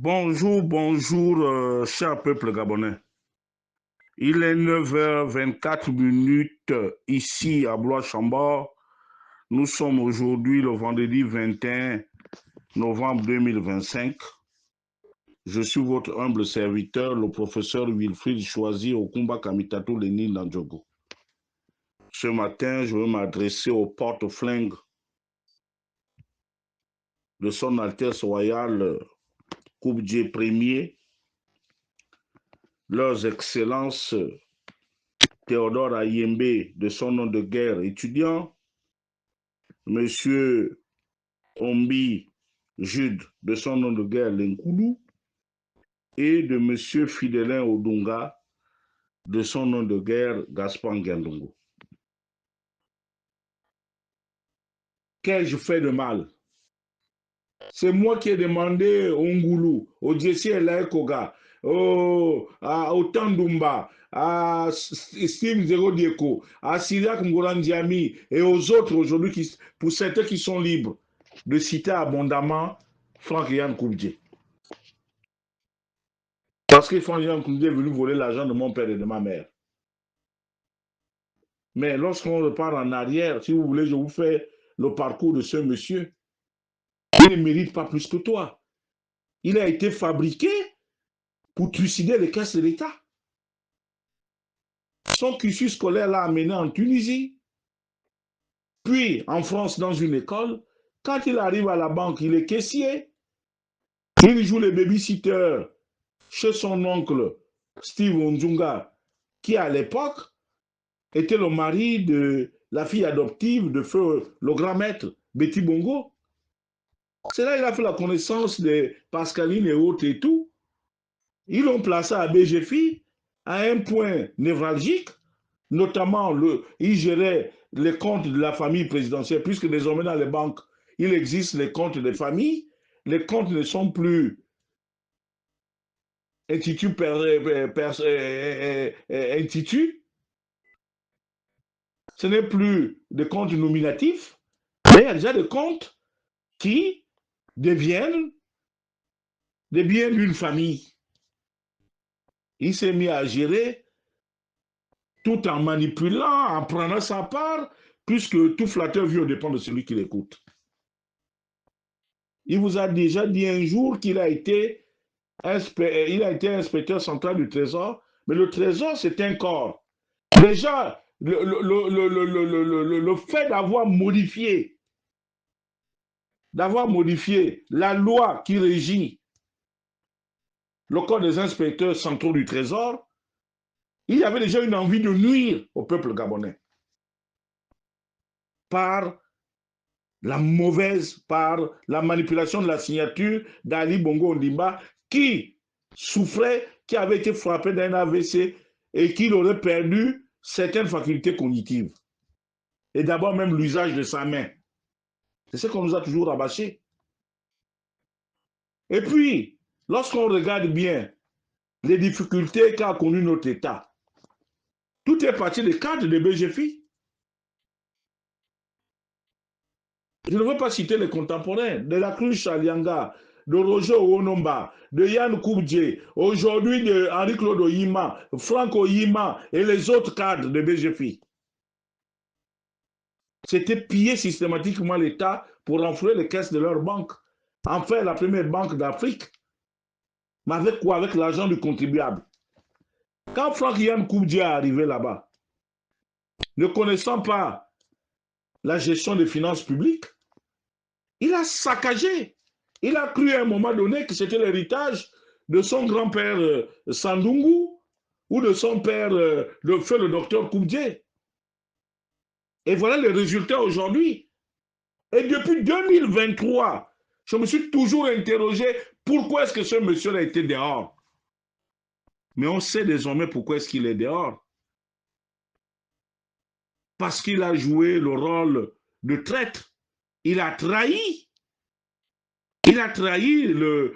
Bonjour, bonjour, cher peuple gabonais. Il est 9h24 ici à Blois-Chambord. Nous sommes aujourd'hui le vendredi 21 novembre 2025. Je suis votre humble serviteur, le professeur Wilfried Choisy Okumba Kamitatou Lénine Ndjogo. Ce matin, je vais m'adresser au porte-flingue de son Altesse Royale Koubdje Ier, leurs excellences Théodore Ayembe, de son nom de guerre étudiant, Monsieur Ombi Jude, de son nom de guerre Lenkoulou, et de Monsieur Fidelin Odunga, de son nom de guerre Gaspard Ngandongo. Qu'ai-je fait de mal? C'est moi qui ai demandé au Ngoulou, au Djessi Elaïkoga, au Tandumba, à Steve Zero Dieko, à Syriac Mgorandiami et aux autres aujourd'hui, pour certains qui sont libres, de citer abondamment Franck Yann Koubdje. Parce que Franck Yann Koubdje est venu voler l'argent de mon père et de ma mère. Mais lorsqu'on repart en arrière, si vous voulez, je vous fais le parcours de ce monsieur. Il ne mérite pas plus que toi. Il a été fabriqué pour trucider les caisses de l'État. Son cursus scolaire l'a amené en Tunisie, puis en France dans une école. Quand il arrive à la banque, il est caissier. Il joue les babysitters chez son oncle Steve Onzunga, qui à l'époque était le mari de la fille adoptive de feu le grand maître Betty Bongo. C'est là qu'il a fait la connaissance de Pascaline et autres et tout. Ils l'ont placé à BGFI à un point névralgique, notamment il gérait les comptes de la famille présidentielle, puisque désormais dans les banques, il existe les comptes des familles. Les comptes ne sont plus instituts. Ce n'est plus des comptes nominatifs, mais il y a déjà des comptes qui deviennent des biens d'une famille. Il s'est mis à gérer tout en manipulant, en prenant sa part, puisque tout flatteur vient dépend de celui qui l'écoute. Il vous a déjà dit un jour qu'il a été inspecteur central du Trésor, mais le Trésor, c'est un corps. Déjà, le fait d'avoir modifié la loi qui régit le corps des inspecteurs centraux du Trésor, il y avait déjà une envie de nuire au peuple gabonais par la manipulation de la signature d'Ali Bongo Ondimba, qui souffrait, qui avait été frappé d'un AVC et qui aurait perdu certaines facultés cognitives. Et d'abord même l'usage de sa main. C'est ce qu'on nous a toujours rabâché. Et puis, lorsqu'on regarde bien les difficultés qu'a connues notre État, tout est parti des cadres de BGFI. Je ne veux pas citer les contemporains, de la Cruz Chalianga, de Roger Owonomba, de Yann Koubdje, aujourd'hui de Henri-Claude Oyima, Franck Oyima et les autres cadres de BGFI. C'était piller systématiquement l'État pour renflouer les caisses de leur banque. En fait, la première banque d'Afrique. Mais avec quoi? Avec l'argent du contribuable. Quand Franck Yann Koubdje est arrivé là-bas, ne connaissant pas la gestion des finances publiques, il a saccagé. Il a cru à un moment donné que c'était l'héritage de son grand-père Sandungu ou de son père, le docteur Koubdje. Et voilà les résultats aujourd'hui. Et depuis 2023, je me suis toujours interrogé pourquoi est-ce que ce monsieur a été dehors. Mais on sait désormais pourquoi est-ce qu'il est dehors. Parce qu'il a joué le rôle de traître. Il a trahi. Il a trahi le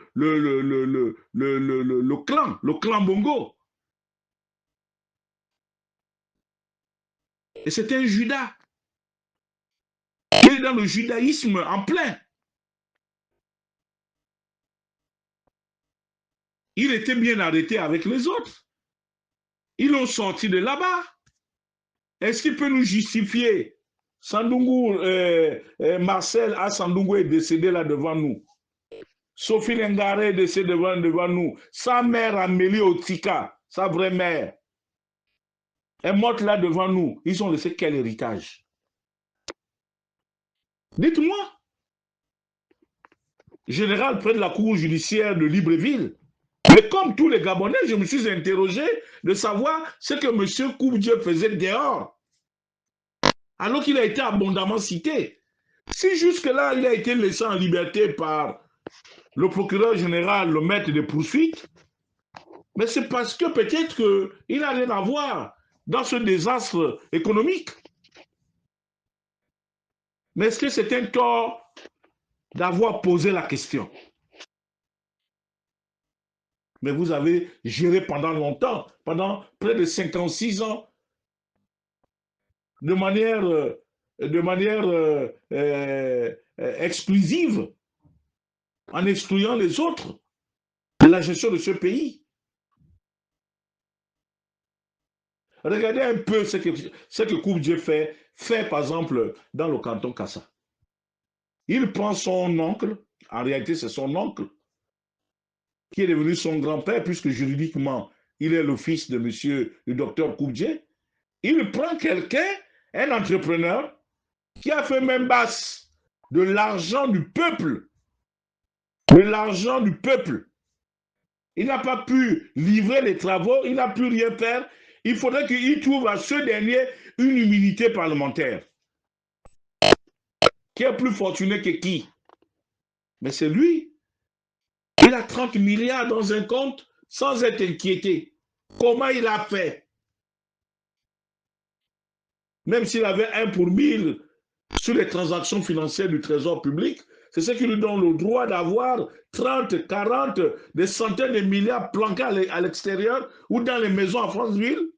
clan Bongo. Et c'est un Judas. Il est dans le judaïsme en plein. il était bien arrêté avec les autres. Ils l'ont sorti de là-bas. Est-ce qu'il peut nous justifier? Sandungu, Marcel A. Sandungu est décédé là devant nous. Sophie Lengare est décédée devant nous. Sa mère Amélie Otika, sa vraie mère, est morte là devant nous. Ils ont laissé quel héritage? Dites-moi. Général près de la cour judiciaire de Libreville. Mais comme tous les Gabonais, je me suis interrogé de savoir ce que M. Coupe-Dieu faisait dehors. Alors qu'il a été abondamment cité. Si jusque-là, il a été laissé en liberté par le procureur général, le maître des poursuites, mais c'est parce que peut-être qu'il n'a rien à voir dans ce désastre économique. Mais est-ce que c'est un tort d'avoir posé la question? Mais vous avez géré pendant longtemps, pendant près de 56 ans, de manière exclusive, en excluant les autres de la gestion de ce pays. Regardez un peu ce que Coupe-Dieu fait par exemple dans le canton Kassa. Il prend son oncle, en réalité c'est son oncle, qui est devenu son grand-père, puisque juridiquement, il est le fils de monsieur le docteur Coupe-Dieu. Il prend quelqu'un, un entrepreneur, qui a fait même basse de l'argent du peuple. De l'argent du peuple. Il n'a pas pu livrer les travaux, il n'a pu rien faire. Il faudrait qu'il trouve à ce dernier une immunité parlementaire. Qui est plus fortuné que qui? Mais c'est lui. Il a 30 milliards dans un compte sans être inquiété. Comment il a fait? Même s'il avait 1 pour 1000 sur les transactions financières du trésor public, c'est ce qui lui donne le droit d'avoir 30, 40, des centaines de milliards planqués à l'extérieur ou dans les maisons à Franceville.